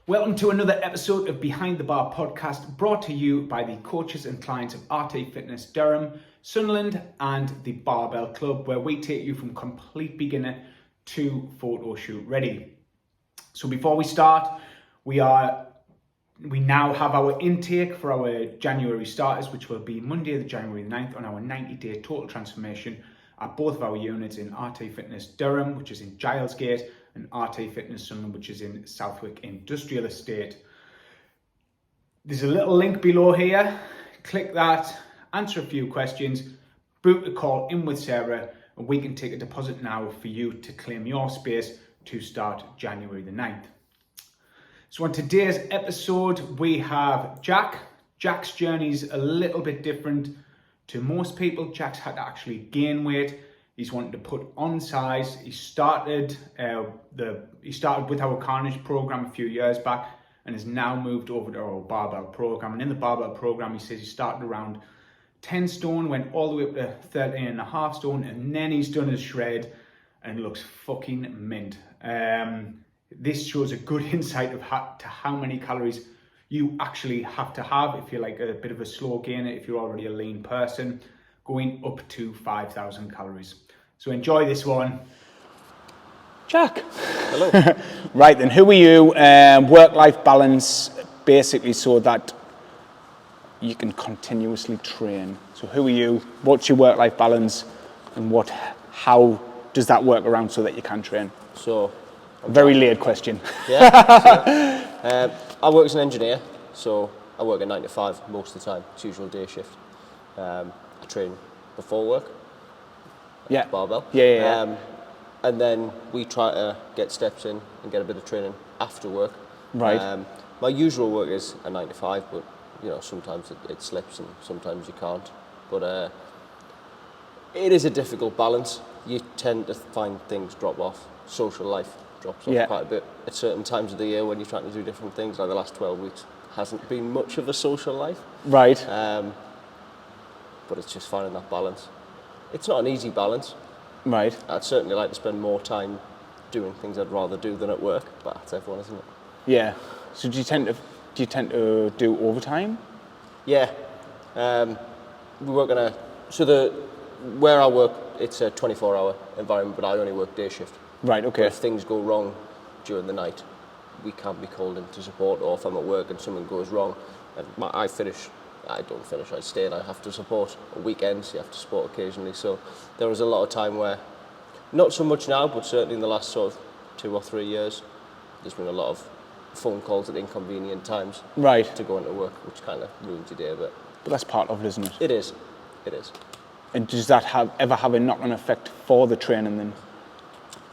Welcome to another episode of Behind the Bar podcast, brought to you by the coaches and clients of RT Fitness Durham, Sunderland and the Barbell Club, where we take you from complete beginner to photo shoot ready. So before we start, we now have our intake for our January starters, which will be Monday, January the 9th, on our 90-day total transformation at both of our units in RT Fitness Durham, which is in Gilesgate, and RT Fitness Sunderland, which is in Southwick Industrial Estate. There's a little link below here. Click that, answer a few questions, book a call in with Sarah, and we can take a deposit now for you to claim your space to start January the 9th. So on today's episode, we have Jack. Jack's journey is a little bit different to most people. Jack's had to actually gain weight. He's wanted to put on size. He started with our Carnage program a few years back and has now moved over to our Barbell program. And in the Barbell program, he says he started around 10 stone, went all the way up to 13.5 stone, and then he's done his shred and looks fucking mint. This shows a good insight of how many calories you actually have to have if you're like a bit of a slow gainer, if you're already a lean person, going up to 5,000 calories. So enjoy this one. Jack. Hello. Right then, who are you? Work-life balance, basically, so that you can continuously train. So who are you? What's your work-life balance, and how does that work around so that you can train? So, very layered question. Yeah. I work as an engineer, so I work at 9 to 5 most of the time. It's usual day shift. I train before work. Yeah. Barbell. Yeah. And then we try to get steps in and get a bit of training after work. Right. My usual work is a 9 to 5, but sometimes it slips and sometimes you can't. But it is a difficult balance. You tend to find things drop off. Social life drops off quite a bit at certain times of the year when you're trying to do different things. Like the last 12 weeks hasn't been much of a social life. Right. But it's just finding that balance. It's not an easy balance. Right. I'd certainly like to spend more time doing things I'd rather do than at work, but that's everyone, isn't it? Yeah. So do you tend to do overtime? Yeah. We work on where I work, it's a 24-hour environment, but I only work day shift. Right. Okay. But if things go wrong during the night, we can be called in to support, or if I'm at work and something goes wrong, and I don't finish, I stay and I have to support. On weekends, you have to support occasionally. So there was a lot of time where, not so much now, but certainly in the last sort of 2 or 3 years, there's been a lot of phone calls at inconvenient times. Right. To go into work, which kind of ruins your day a bit. But that's part of it, isn't it? It is. And does that ever have a knock-on effect for the training then?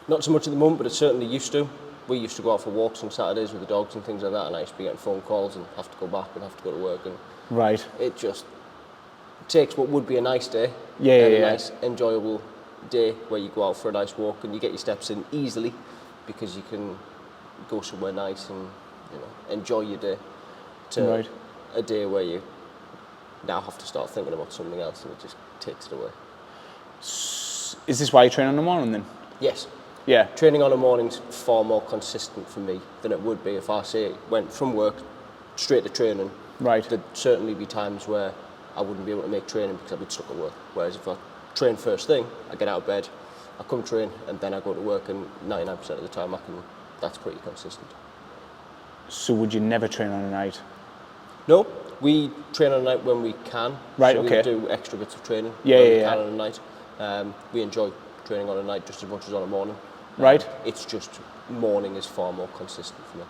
Not so much at the moment, but it certainly used to. We used to go out for walks on Saturdays with the dogs and things like that, and I used to be getting phone calls and have to go back and have to go to work. And right. It just takes what would be a nice day, a nice, enjoyable day where you go out for a nice walk and you get your steps in easily because you can go somewhere nice and enjoy your day. To a day where you now have to start thinking about something else and it just takes it away. Is this why you train in the morning then? Yes. Yeah. Training on a morning's far more consistent for me than it would be if I went from work straight to training. Right. There'd certainly be times where I wouldn't be able to make training because I'd be stuck at work. Whereas if I train first thing, I get out of bed, I come train, and then I go to work, and 99% of the time that's pretty consistent. So would you never train on a night? No, we train on a night when we can. Right, so okay. We do extra bits of training we can on a night. We enjoy training on a night just as much as on a morning. Right. It's just morning is far more consistent for me.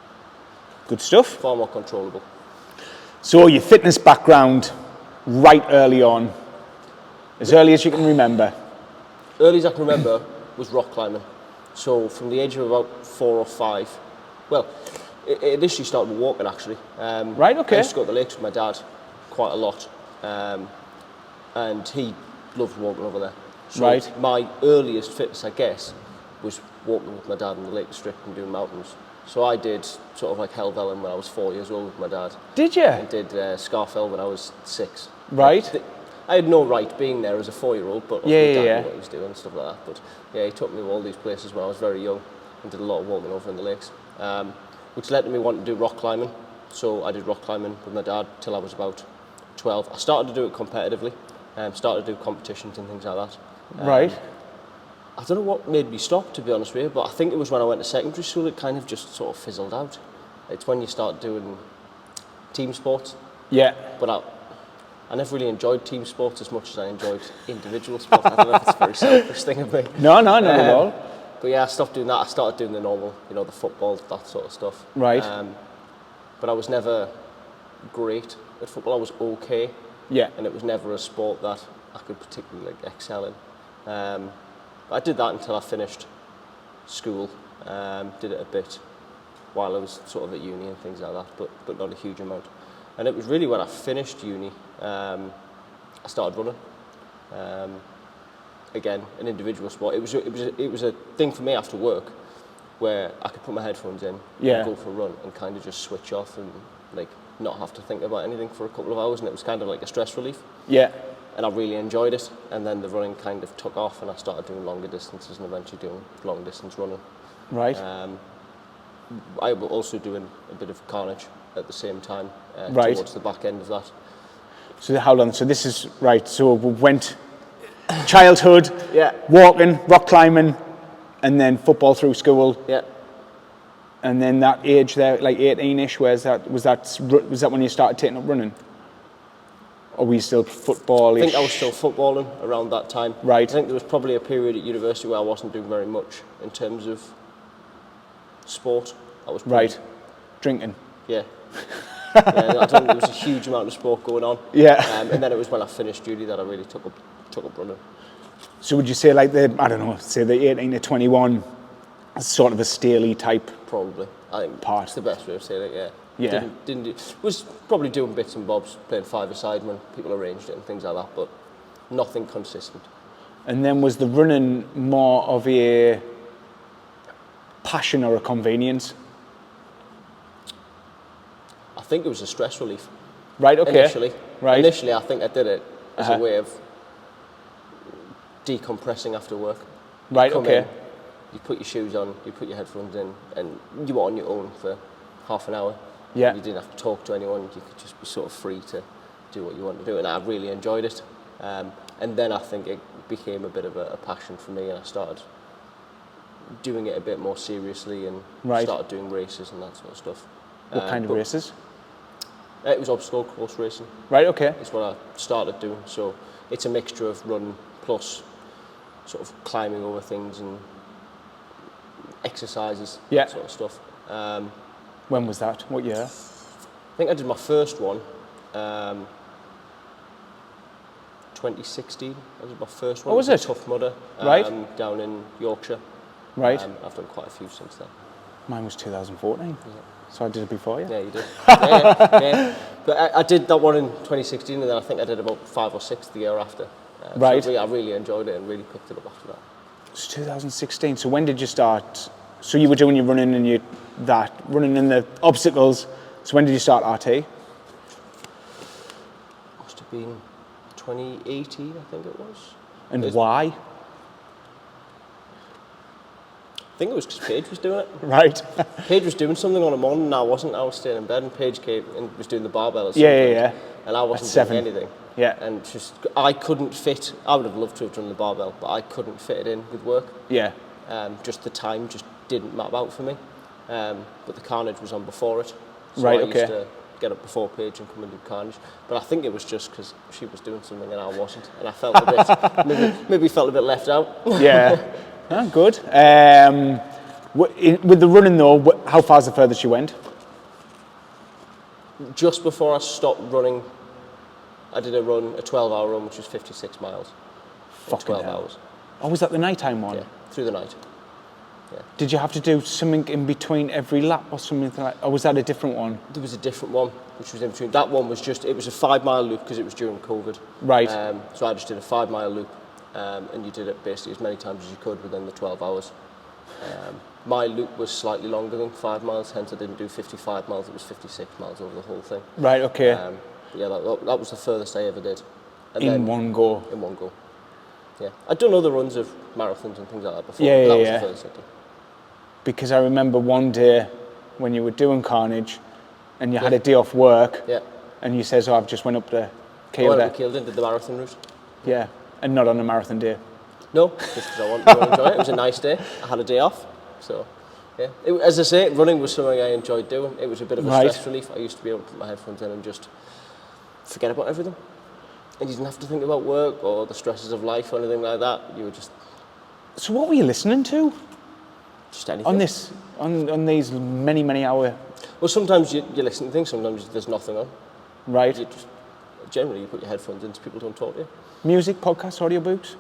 Good stuff. Far more controllable. So your fitness background right early on, as early as you can remember? Early as I can remember was rock climbing. So from the age of about 4 or 5, well, it initially started with walking actually. Right, okay. I used to go to the lakes with my dad quite a lot, and he loved walking over there. So right. My earliest fitness, I guess, was walking with my dad in the Lake District and doing mountains. So I did sort of like Helvellyn when I was 4 years old with my dad. Did you? I did Scarfell when I was 6. Right. I had no right being there as a 4-year-old, but my dad knew what he was doing and stuff like that. But yeah, he took me to all these places when I was very young and did a lot of walking over in the lakes. which led to me wanting to do rock climbing. So I did rock climbing with my dad till I was about 12. I started to do it competitively, started to do competitions and things like that. Right. I don't know what made me stop, to be honest with you, but I think it was when I went to secondary school, it kind of just sort of fizzled out. It's when you start doing team sports. Yeah. But I never really enjoyed team sports as much as I enjoyed individual sports. I don't know if it's a very selfish thing of me. No, not at all. But yeah, I stopped doing that. I started doing the normal, the football, that sort of stuff. Right. But I was never great at football. I was okay. Yeah. And it was never a sport that I could particularly excel in. But I did that until I finished school. Did it a bit while I was sort of at uni and things like that, but not a huge amount. And it was really when I finished uni, I started running. Again, an individual sport. It was a thing for me after work, where I could put my headphones in, and go for a run, and kind of just switch off and like not have to think about anything for a couple of hours. And it was kind of like a stress relief. Yeah. And I really enjoyed it. And then the running kind of took off, and I started doing longer distances and eventually doing long distance running. Right. I was also doing a bit of carnage at the same time, right. towards the back end of that. So how long? So this is right. So we went childhood, Yeah. walking, rock climbing, and then football through school. Yeah. And then that age there, like 18-ish, was that when you started taking up running? Or were you still football-ish? I think I was still footballing around that time. Right. I think there was probably a period at university where I wasn't doing very much in terms of sport. I was probably, right. Drinking. Yeah. Yeah, I don't think there was a huge amount of sport going on. Yeah. And then it was when I finished uni that I really took up running. So would you say like the 18 to 21 is sort of a Staley type? Probably. I think part. It's the best way of saying it, yeah. Yeah. Was probably doing bits and bobs, playing five-a-side when people arranged it and things like that, but nothing consistent. And then was the running more of a passion or a convenience? I think it was a stress relief. Right, okay. Initially, I think I did it as a way of decompressing after work. Right, okay. In, you put your shoes on, you put your headphones in, and you were on your own for half an hour. Yeah. You didn't have to talk to anyone. You could just be sort of free to do what you want to do, and I really enjoyed it. And then I think it became a bit of a passion for me, and I started doing it a bit more seriously and started doing races and that sort of stuff. What kind of races? It was obstacle course racing. Right, okay. It's what I started doing. So it's a mixture of running plus sort of climbing over things and exercises, that sort of stuff. When was that? What year? I think I did my first one 2016. That was my first one. Oh, was it? Tough Mudder. Down in Yorkshire. Right. I've done quite a few since then. Mine was 2014. Yeah. So I did it before you. Yeah, you did. yeah. But I did that one in 2016, and then I think I did about 5 or 6 the year after. Right. So I really enjoyed it and really picked it up after that. It's 2016. So when did you start? So you were doing your running and running in the obstacles. So when did you start RT? Must have been 2018, I think it was. And why? I think it was because Paige was doing it. Right. Paige was doing something on a morning and I wasn't. I was staying in bed and Paige came and was doing the barbell at Yeah. And I wasn't doing anything. Yeah. And I couldn't fit, I would have loved to have done the barbell, but I couldn't fit it in with work. Yeah. Just the time just didn't map out for me. But the carnage was on before it. So right, I okay. used to get up before Paige and come and do carnage. But I think it was just because she was doing something and I wasn't. And I felt a bit, maybe felt a bit left out. Yeah. Oh, good. With the running though, how far's the furthest you went? Just before I stopped running, I did a 12-hour run, which was 56 miles. Fucking 12 hell. hours. Oh, was that the nighttime one? Yeah, through the night. Yeah. Did you have to do something in between every lap or something like that? Or was that a different one? There was a different one, which was in between. That one was it was a 5-mile loop because it was during COVID. Right. So I just did a 5-mile loop, and you did it basically as many times as you could within the 12 hours. My loop was slightly longer than 5 miles, hence I didn't do 55 miles, it was 56 miles over the whole thing. Right, okay. Yeah, that was the furthest I ever did. And in one go? In one go, yeah. I'd done other runs of marathons and things like that before, yeah, but that was yeah. the furthest I did. Because I remember one day, when you were doing Carnage and you had a day off work Yeah. and you says, oh, I've just went up to I went Kielder. up to Kielder, did the marathon route. Yeah, and not on a marathon day. No, just because I wanted to enjoy it. It was a nice day. I had a day off. So, yeah. As I say, running was something I enjoyed doing. It was a bit of a stress relief. I used to be able to put my headphones in and just forget about everything. And you didn't have to think about work or the stresses of life or anything like that. You were just... So what were you listening to? Just anything. On these many hour... Well, sometimes you listen to things, sometimes there's nothing on. Right. Generally, you put your headphones in so people don't talk to you. Music, podcasts, audiobooks?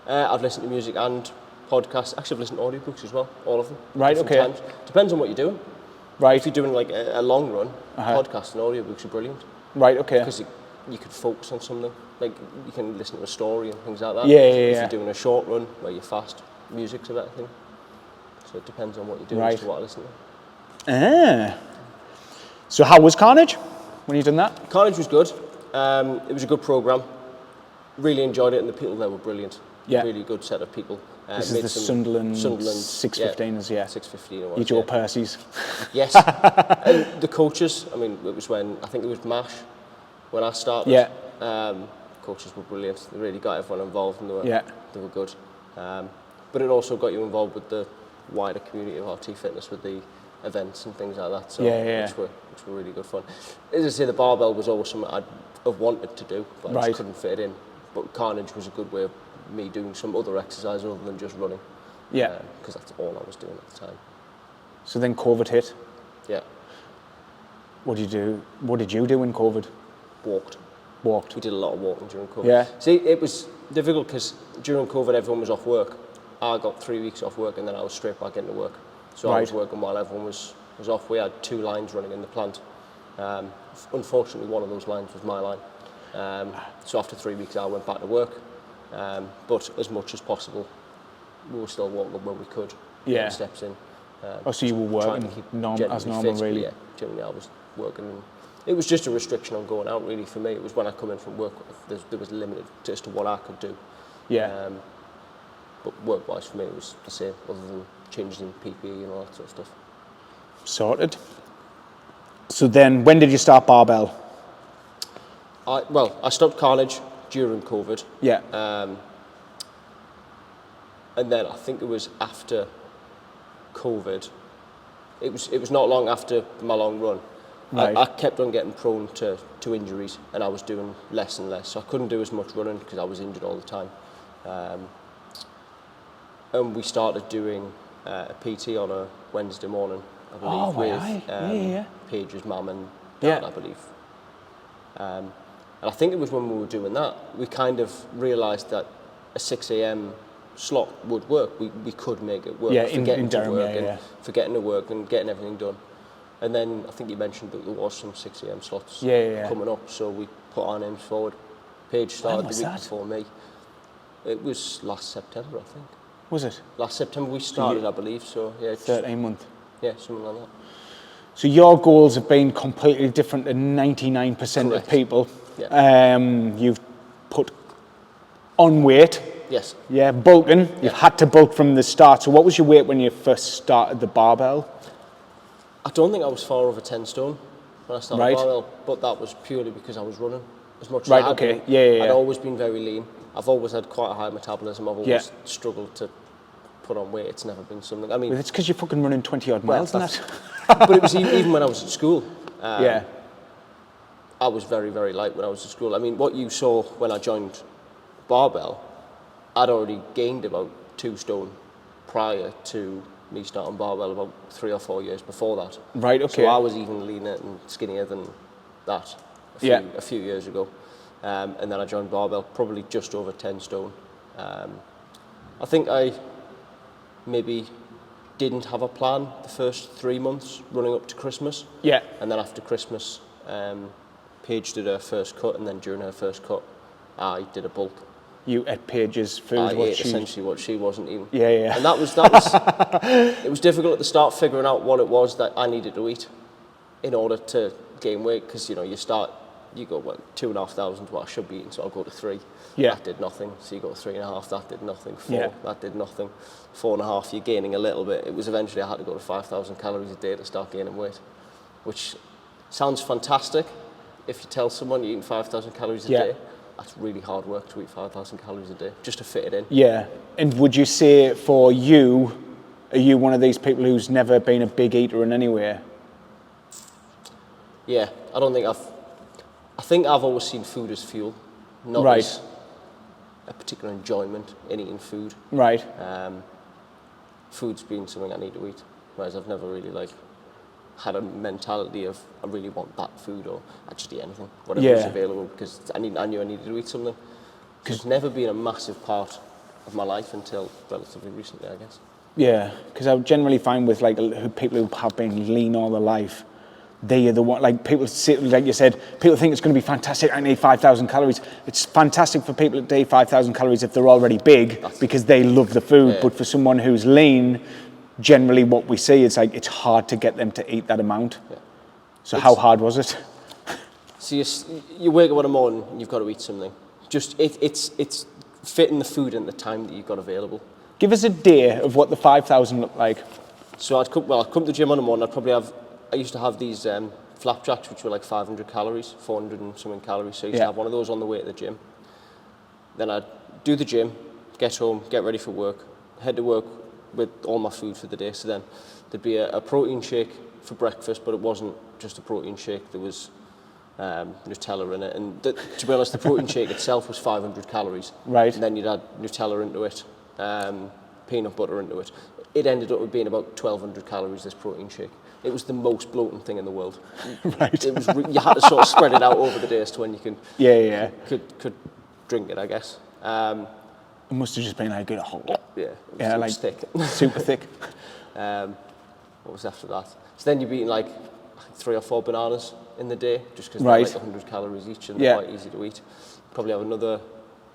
I've listened to music and podcasts. Actually, I've listened to audiobooks as well, all of them. Right, okay. Times. Depends on what you're doing. Right. If you're doing like a long run, podcasts and audiobooks are brilliant. Right, okay. Because you could focus on something. Like, you can listen to a story and things like that. Yeah. If you're doing a short run where you're fast, music's a better thing. So it depends on what you're doing as to what I listen to. So how was Carnage when you done that? Carnage was good. It was a good programme. Really enjoyed it, and the people there were brilliant. Yeah. Really good set of people. This is the Sunderland 615ers, yeah. 615 or You Joe Percy's. Yes. And the coaches, I mean, it was I think it was MASH when I started. Yeah. Coaches were brilliant. They really got everyone involved and they were good. But it also got you involved with the wider community of RT Fitness with the events and things like that. So which were really good fun. As I say, the barbell was always something I'd have wanted to do, but I just couldn't fit it in. But Carnage was a good way of me doing some other exercise other than just running. Yeah. Because that's all I was doing at the time. So then COVID hit. Yeah. What did you do? What did you do in COVID? Walked. We did a lot of walking during COVID. Yeah. See, it was difficult because during COVID everyone was off work. I got 3 weeks off work and then I was straight back into work. So I was working while everyone was off. We had 2 lines running in the plant. Unfortunately, one of those lines was my line. So after 3 weeks, I went back to work. But as much as possible, we were still walking when we could. Yeah. Steps in. So you were working as normal, fit, really? Yeah, generally I was working. And it was just a restriction on going out, really, for me. It was when I come in from work, there was limited as to what I could do. Yeah. But work-wise for me, it was the same, other than changes in PPE and all that sort of stuff. Sorted. So then, when did you start Barbell? I stopped Carnage during COVID. Yeah. And then I think it was after COVID. It was not long after my long run. Right. I kept on getting prone to injuries, and I was doing less and less. So I couldn't do as much running because I was injured all the time. And we started doing a PT on a Wednesday morning, I believe, with Paige's mum and dad, I believe. And I think it was when we were doing that, we kind of realised that a 6 a.m. slot would work. We could make it work for getting to work for getting to work and getting everything done. And then I think you mentioned that there was some 6 a.m. slots coming up, so we put our names forward. Paige started the week before me. It was last September, I think. Was it? Last September we started, I believe, so yeah. 13 month. Yeah, something like that. So your goals have been completely different to 99% of people. Yeah. You've put on weight. Yes. Yeah, bulking. You've had to bulk from the start. So what was your weight when you first started the barbell? I don't think I was far over 10 stone when I started barbell, but that was purely because I was running as much as I had been. Yeah. I'd always been very lean. I've always had quite a high metabolism. I've always struggled to put on weight. It's never been something. I mean, it's because you're fucking running 20 odd miles, isn't it? But it was even when I was at school. I was very, very light when I was at school. I mean, what you saw when I joined Barbell, I'd already gained about 2 stone prior to me starting Barbell about 3 or 4 years before that. Right, okay. So I was even leaner and skinnier than that a few years ago. And then I joined Barbell, probably just over 10 stone. I think I maybe didn't have a plan the first 3 months running up to Christmas. Yeah. And then after Christmas, Paige did her first cut, and then during her first cut, I did a bulk. You ate Paige's food. I ate essentially what she wasn't eating. Yeah. And that was it was difficult at the start figuring out what it was that I needed to eat in order to gain weight, because you start you go, well, 2,500 what I should be eating, so I'll go to 3. Yeah. That did nothing. So you go to 3.5, that did nothing. 4, Yeah. that did nothing. 4.5, you're gaining a little bit. It was eventually I had to go to 5,000 calories a day to start gaining weight, which sounds fantastic. If you tell someone you're eating 5,000 calories a day, that's really hard work to eat 5,000 calories a day, just to fit it in. Yeah. And would you say for you, are you one of these people who's never been a big eater in any way? Yeah, I think I've always seen food as fuel, not Right. as a particular enjoyment in eating food. Right. Food's been something I need to eat, whereas I've never really like had a mentality of I really want that food, or I just eat anything, whatever is available, because I knew I needed to eat something. Because it's never been a massive part of my life until relatively recently, I guess. Yeah, because I generally find with like people who have been lean all their life, they are the one, like people say, like you said, people think it's going to be fantastic, I need 5,000 calories. It's fantastic for people to eat 5,000 calories if they're already big, because they love the food. But for someone who's lean, generally what we see is like it's hard to get them to eat that amount. Yeah. So how hard was it? So you wake up in the morning and you've got to eat something. Just it's fitting the food in the time that you've got available. Give us a day of what the 5,000 looked like. So I'd come to the gym on the morning. I used to have these flapjacks, which were like 500 calories, 400 and something calories. So I used to have one of those on the way to the gym. Then I'd do the gym, get home, get ready for work, head to work with all my food for the day. So then there'd be a protein shake for breakfast, but it wasn't just a protein shake. There was Nutella in it, and to be honest, the protein shake itself was 500 calories. Right. And then you'd add Nutella into it, peanut butter into it. It ended up with being about 1,200 calories, this protein shake. It was the most bloating thing in the world. Right. It was you had to sort of spread it out over the days to when you could drink it, I guess. It must have just been like a whole. Yeah. It was thick. Super thick. What was after that? So then you'd be eating like 3 or 4 bananas in the day, just because they're like 100 calories each and they're quite easy to eat. Probably have another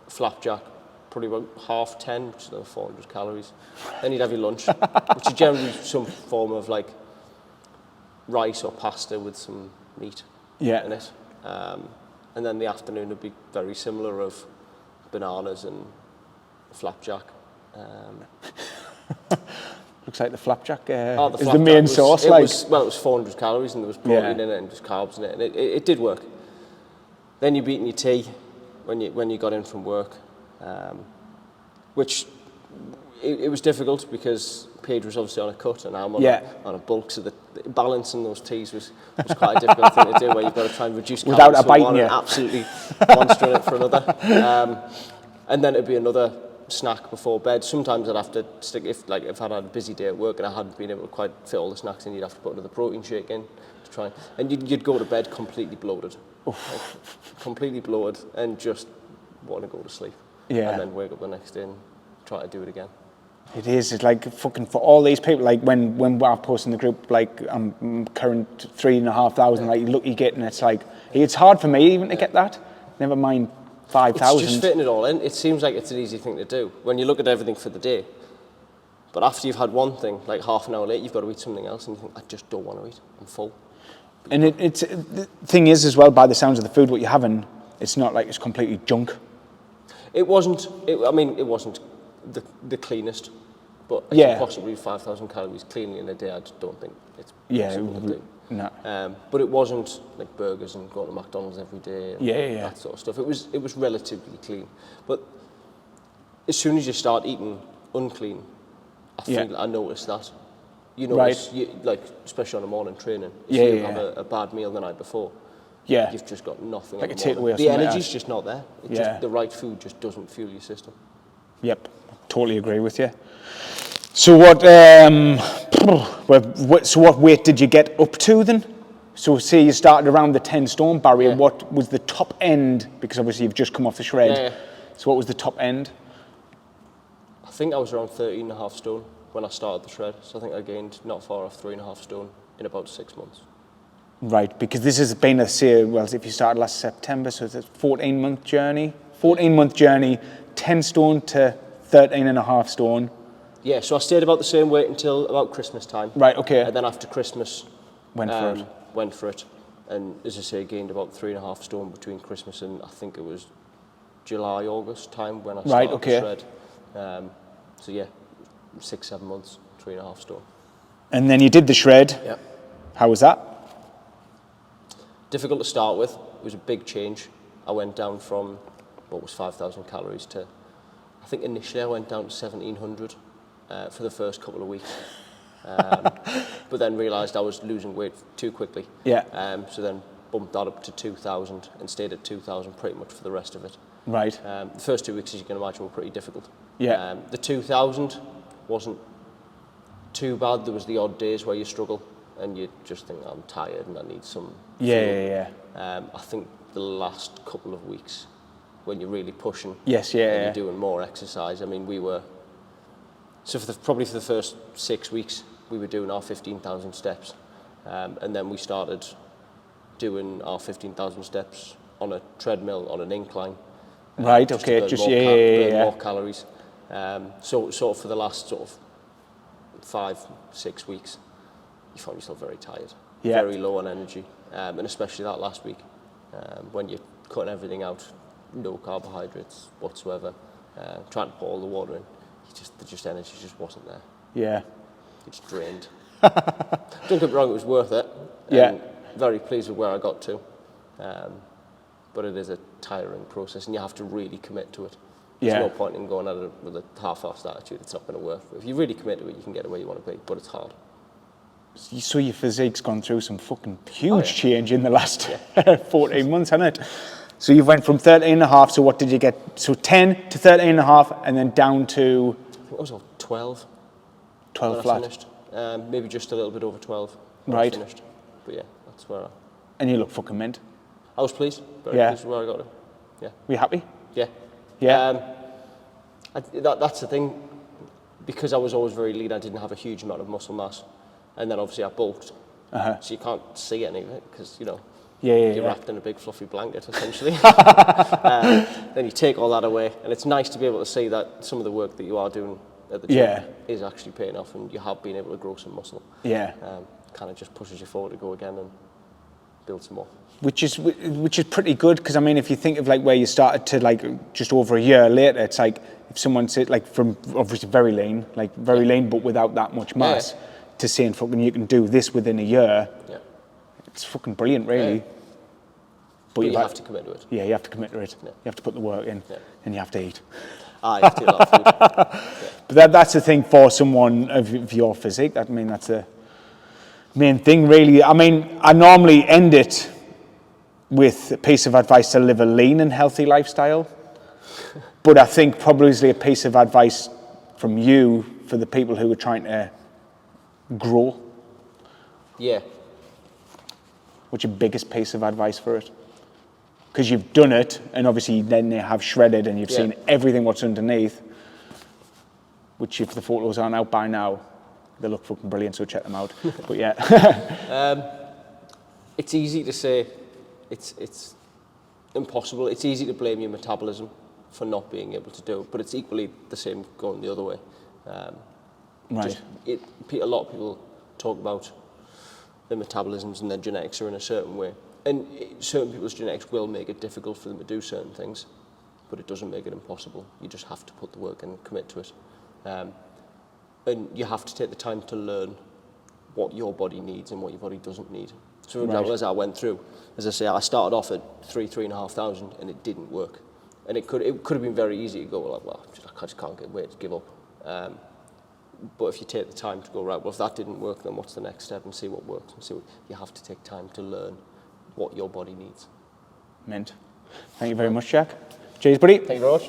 flapjack, probably about 10, which is another 400 calories. Then you'd have your lunch, which is generally some form of like rice or pasta with some meat in it. And then the afternoon would be very similar, of bananas and flapjack. Looks like the flapjack the is the main sauce. It was 400 calories and there was protein in it and just carbs in it, and it did work. Then you'd be eating your tea when you got in from work, which it was difficult because Paige was obviously on a cut and I'm on a bulk, so the balancing those teas was quite a difficult thing to do, where you've got to try and reduce without calories a bite in you. And absolutely monster in it for another. And then it'd be another snack before bed. Sometimes I'd have to stick, if I'd had a busy day at work and I hadn't been able to quite fit all the snacks in, you'd have to put another protein shake in to try, and you'd go to bed completely bloated. Like, completely bloated and just want to go to sleep. Yeah. And then wake up the next day and try to do it again. It is. It's like fucking for all these people. Like when I post in the group, like I'm current 3,500. Like look, you get, and it's like it's hard for me even to get that. Never mind 5,000. It's just fitting it all in. It seems like it's an easy thing to do when you look at everything for the day. But after you've had one thing, like half an hour later, you've got to eat something else, and you think, I just don't want to eat. I'm full. And it's the thing is as well, by the sounds of the food, what you're having, it's not like it's completely junk. It wasn't. It wasn't the cleanest, but I could possibly 5,000 calories cleanly in a day. I just don't think it's possible to do. No. But it wasn't like burgers and going to McDonald's every day. And that sort of stuff. It was relatively clean. But as soon as you start eating unclean, I noticed that. You notice, like especially on a morning training, if you have a bad meal the night before, you've just got nothing. Like a takeaway or the energy's just not there. The right food just doesn't fuel your system. Yep, totally agree with you. So what weight did you get up to then? So say you started around the 10 stone barrier, what was the top end? Because obviously you've just come off the shred. Yeah. So what was the top end? I think I was around 13.5 stone when I started the shred. So I think I gained not far off 3.5 stone in about 6 months. Right, because this has been if you started last September, so it's a 14-month journey. 14-month journey, 10 stone to 13.5 stone. Yeah, so I stayed about the same weight until about Christmas time. Right, okay. And then after Christmas, went for it. And as I say, gained about 3.5 stone between Christmas and I think it was July, August time when I started the shred. So yeah, 6-7 months, 3.5 stone. And then you did the shred. Yeah. How was that? Difficult to start with. It was a big change. I went down from what was 5,000 calories to, I think initially I went down to 1,700 for the first couple of weeks. But then realised I was losing weight too quickly. Yeah. So then bumped that up to 2,000 and stayed at 2,000 pretty much for the rest of it. Right. The first 2 weeks, as you can imagine, were pretty difficult. Yeah. The 2,000 wasn't too bad. There was the odd days where you struggle and you just think, I'm tired and I need some food. Yeah. I think the last couple of weeks when you're really pushing Yes, and you're doing more exercise. I mean, we were, so probably for the first 6 weeks, we were doing our 15,000 steps. And then we started doing our 15,000 steps on a treadmill, on an incline. Right, okay, burn more calories. So sort of for the last sort of 5-6 weeks, you find yourself very tired, very low on energy, and especially that last week when you're cutting everything out, no carbohydrates whatsoever, trying to put all the water in, the energy just wasn't there. Yeah. It's drained. Don't get me wrong, it was worth it. Yeah. Very pleased with where I got to. But it is a tiring process and you have to really commit to it. There's no point in going at it with a half-assed attitude. It's not going to work. If you really commit to it, you can get to where you want to be, but it's hard. So your physique's gone through some fucking huge change in the last 14 months, hasn't it? So you went from 13.5, so what did you get? So 10 to 13.5 and then down to? I think it was 12. 12 flat. I finished. Maybe just a little bit over 12 when I finished. But yeah, that's where And you look fucking mint. I was pleased. Very pleased with where I got to. Yeah. Were you happy? Yeah. Yeah. That's the thing. Because I was always very lean, I didn't have a huge amount of muscle mass. And then obviously I bulked. So you can't see any of it because, you're wrapped in a big fluffy blanket, essentially. Then you take all that away. And it's nice to be able to see that some of the work that you are doing at the gym is actually paying off and you have been able to grow some muscle. Yeah. Kind of just pushes you forward to go again and build some more. Which is pretty good because I mean if you think of like where you started to like just over a year later, it's like if someone said like from obviously very lean but without that much mass to saying fucking you can do this within a year, it's fucking brilliant really. But you have to commit to it. Yeah, you have to commit to it. You have to put the work in and you have to eat. You have to eat a lot of food. But that's the thing for someone of your physique. I mean that's the main thing really. I mean I normally end it with a piece of advice to live a lean and healthy lifestyle. But I think probably a piece of advice from you for the people who are trying to grow. Yeah. What's your biggest piece of advice for it? Because you've done it, and obviously then you have shredded and you've seen everything what's underneath, which if the photos aren't out by now, they look fucking brilliant, so check them out. But yeah. It's easy to say, it's impossible. It's easy to blame your metabolism for not being able to do it, but it's equally the same going the other way. Right. A lot of people talk about their metabolisms and their genetics are in a certain way. And certain people's genetics will make it difficult for them to do certain things, but it doesn't make it impossible. You just have to put the work in and commit to it. And you have to take the time to learn what your body needs and what your body doesn't need. So for example, as I went through, as I say, I started off at 3,500 and it didn't work. And it could have been very easy to go, well, I just can't get weight, give up. But if you take the time to go, right, well, if that didn't work, then what's the next step and see what works and see what, you have to take time to learn what your body needs. Mint. Thank you very much, Jack. Cheers, buddy. Thank you very much.